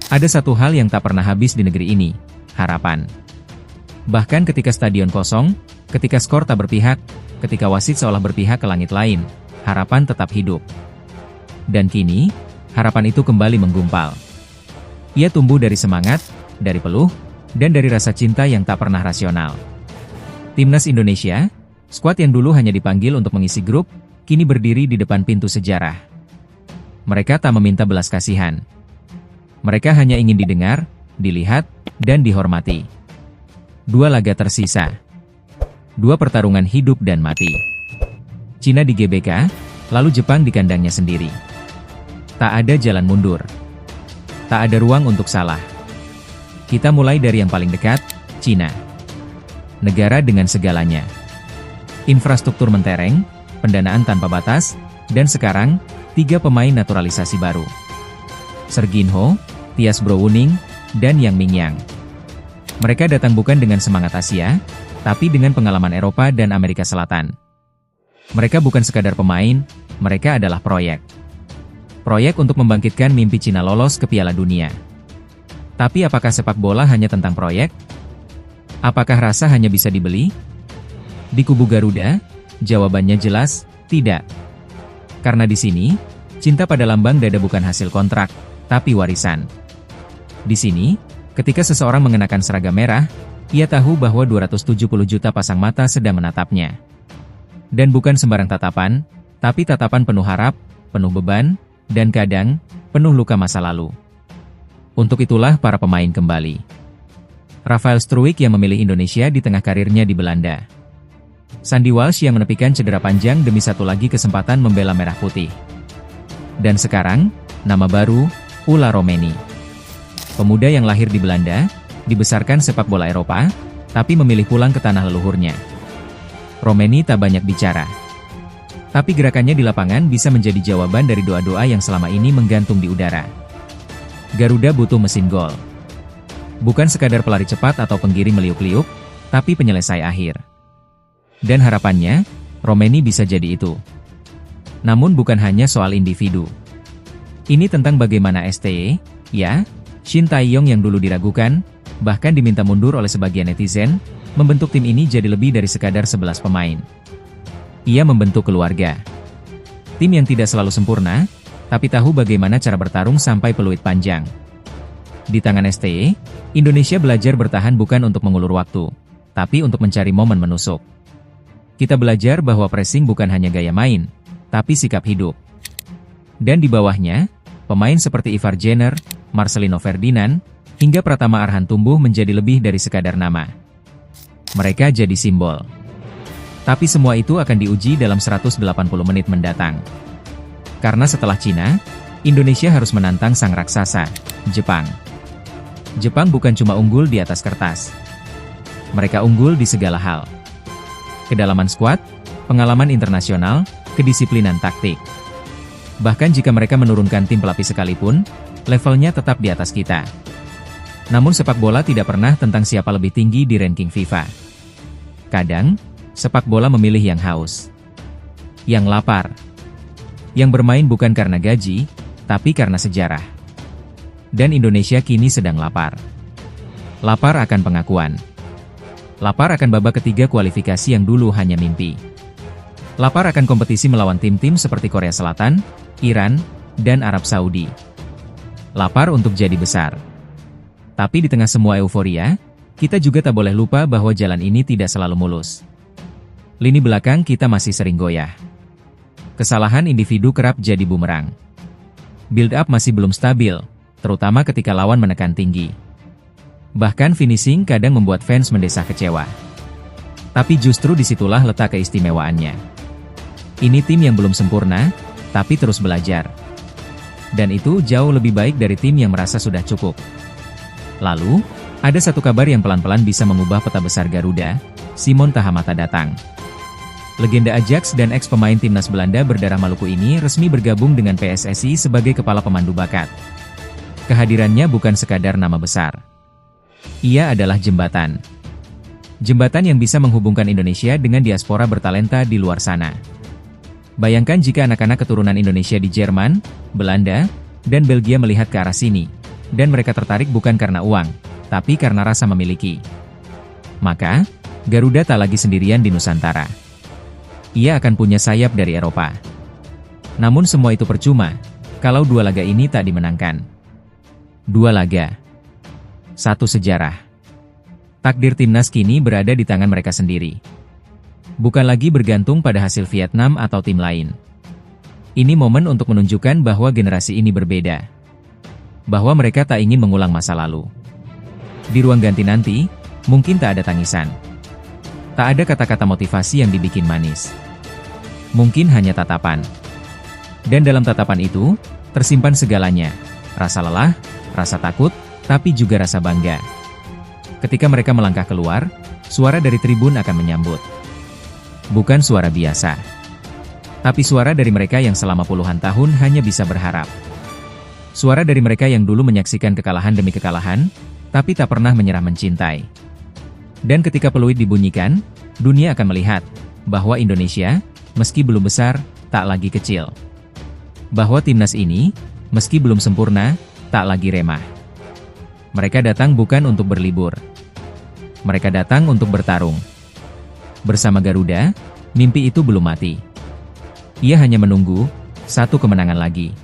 Ada satu hal yang tak pernah habis di negeri ini, harapan. Bahkan ketika stadion kosong, ketika skor tak berpihak, ketika wasit seolah berpihak ke langit lain, harapan tetap hidup. Dan kini, harapan itu kembali menggumpal. Ia tumbuh dari semangat, dari peluh, dan dari rasa cinta yang tak pernah rasional. Timnas Indonesia, skuad yang dulu hanya dipanggil untuk mengisi grup, kini berdiri di depan pintu sejarah. Mereka tak meminta belas kasihan. Mereka hanya ingin didengar, dilihat, dan dihormati. 2 laga tersisa. 2 pertarungan hidup dan mati. Cina di GBK, lalu Jepang di kandangnya sendiri. Tak ada jalan mundur. Tak ada ruang untuk salah. Kita mulai dari yang paling dekat, Cina. Negara dengan segalanya. Infrastruktur mentereng, pendanaan tanpa batas, dan sekarang, 3 pemain naturalisasi baru. Serginho, Tias Browning, dan Yang Mingyang. Mereka datang bukan dengan semangat Asia, tapi dengan pengalaman Eropa dan Amerika Selatan. Mereka bukan sekadar pemain, mereka adalah proyek. Proyek untuk membangkitkan mimpi Cina lolos ke Piala Dunia. Tapi apakah sepak bola hanya tentang proyek? Apakah rasa hanya bisa dibeli? Di kubu Garuda, jawabannya jelas, tidak. Karena di sini, cinta pada lambang dada bukan hasil kontrak, tapi warisan. Di sini, ketika seseorang mengenakan seragam merah, ia tahu bahwa 270 juta pasang mata sedang menatapnya. Dan bukan sembarang tatapan, tapi tatapan penuh harap, penuh beban, dan kadang, penuh luka masa lalu. Untuk itulah para pemain kembali. Rafael Struijk yang memilih Indonesia di tengah karirnya di Belanda. Sandy Walsh yang menepikan cedera panjang demi satu lagi kesempatan membela merah putih. Dan sekarang, nama baru, Ula Romeni. Pemuda yang lahir di Belanda, dibesarkan sepak bola Eropa, tapi memilih pulang ke tanah leluhurnya. Romeni tak banyak bicara. Tapi gerakannya di lapangan bisa menjadi jawaban dari doa-doa yang selama ini menggantung di udara. Garuda butuh mesin gol. Bukan sekadar pelari cepat atau penggiring meliuk-liuk, tapi penyelesai akhir. Dan harapannya, Romeni bisa jadi itu. Namun bukan hanya soal individu. Ini tentang bagaimana STY, ya, Shin Tae-yong yang dulu diragukan, bahkan diminta mundur oleh sebagian netizen, membentuk tim ini jadi lebih dari sekadar 11 pemain. Ia membentuk keluarga. Tim yang tidak selalu sempurna, tapi tahu bagaimana cara bertarung sampai peluit panjang. Di tangan STY, Indonesia belajar bertahan bukan untuk mengulur waktu, tapi untuk mencari momen menusuk. Kita belajar bahwa pressing bukan hanya gaya main, tapi sikap hidup. Dan di bawahnya, pemain seperti Ivar Jenner, Marcelino Ferdinand, hingga Pratama Arhan tumbuh menjadi lebih dari sekadar nama. Mereka jadi simbol. Tapi semua itu akan diuji dalam 180 menit mendatang. Karena setelah Cina, Indonesia harus menantang sang raksasa, Jepang. Jepang bukan cuma unggul di atas kertas. Mereka unggul di segala hal. Kedalaman skuad, pengalaman internasional, kedisiplinan taktik. Bahkan jika mereka menurunkan tim pelapis sekalipun, levelnya tetap di atas kita. Namun sepak bola tidak pernah tentang siapa lebih tinggi di ranking FIFA. Kadang, sepak bola memilih yang haus. Yang lapar. Yang bermain bukan karena gaji, tapi karena sejarah. Dan Indonesia kini sedang lapar. Lapar akan pengakuan. Lapar akan babak ketiga kualifikasi yang dulu hanya mimpi. Lapar akan kompetisi melawan tim-tim seperti Korea Selatan, Iran, dan Arab Saudi. Lapar untuk jadi besar. Tapi di tengah semua euforia, kita juga tak boleh lupa bahwa jalan ini tidak selalu mulus. Lini belakang kita masih sering goyah. Kesalahan individu kerap jadi bumerang. Build up masih belum stabil, terutama ketika lawan menekan tinggi. Bahkan finishing kadang membuat fans mendesah kecewa. Tapi justru disitulah letak keistimewaannya. Ini tim yang belum sempurna, tapi terus belajar. Dan itu jauh lebih baik dari tim yang merasa sudah cukup. Lalu, ada satu kabar yang pelan-pelan bisa mengubah peta besar Garuda, Simon Tahamata datang. Legenda Ajax dan ex-pemain timnas Belanda berdarah Maluku ini resmi bergabung dengan PSSI sebagai kepala pemandu bakat. Kehadirannya bukan sekadar nama besar. Ia adalah jembatan. Jembatan yang bisa menghubungkan Indonesia dengan diaspora bertalenta di luar sana. Bayangkan jika anak-anak keturunan Indonesia di Jerman, Belanda, dan Belgia melihat ke arah sini. Dan mereka tertarik bukan karena uang, tapi karena rasa memiliki. Maka, Garuda tak lagi sendirian di Nusantara. Ia akan punya sayap dari Eropa. Namun semua itu percuma, kalau dua laga ini tak dimenangkan. Dua laga. Satu sejarah. Takdir timnas kini berada di tangan mereka sendiri. Bukan lagi bergantung pada hasil Vietnam atau tim lain. Ini momen untuk menunjukkan bahwa generasi ini berbeda. Bahwa mereka tak ingin mengulang masa lalu. Di ruang ganti nanti, mungkin tak ada tangisan. Tak ada kata-kata motivasi yang dibikin manis. Mungkin hanya tatapan. Dan dalam tatapan itu, tersimpan segalanya. Rasa lelah, rasa takut, tapi juga rasa bangga. Ketika mereka melangkah keluar, suara dari tribun akan menyambut. Bukan suara biasa. Tapi suara dari mereka yang selama puluhan tahun hanya bisa berharap. Suara dari mereka yang dulu menyaksikan kekalahan demi kekalahan, tapi tak pernah menyerah mencintai. Dan ketika peluit dibunyikan, dunia akan melihat bahwa Indonesia, meski belum besar, tak lagi kecil. Bahwa timnas ini, meski belum sempurna, tak lagi remah. Mereka datang bukan untuk berlibur. Mereka datang untuk bertarung. Bersama Garuda, mimpi itu belum mati. Ia hanya menunggu satu kemenangan lagi.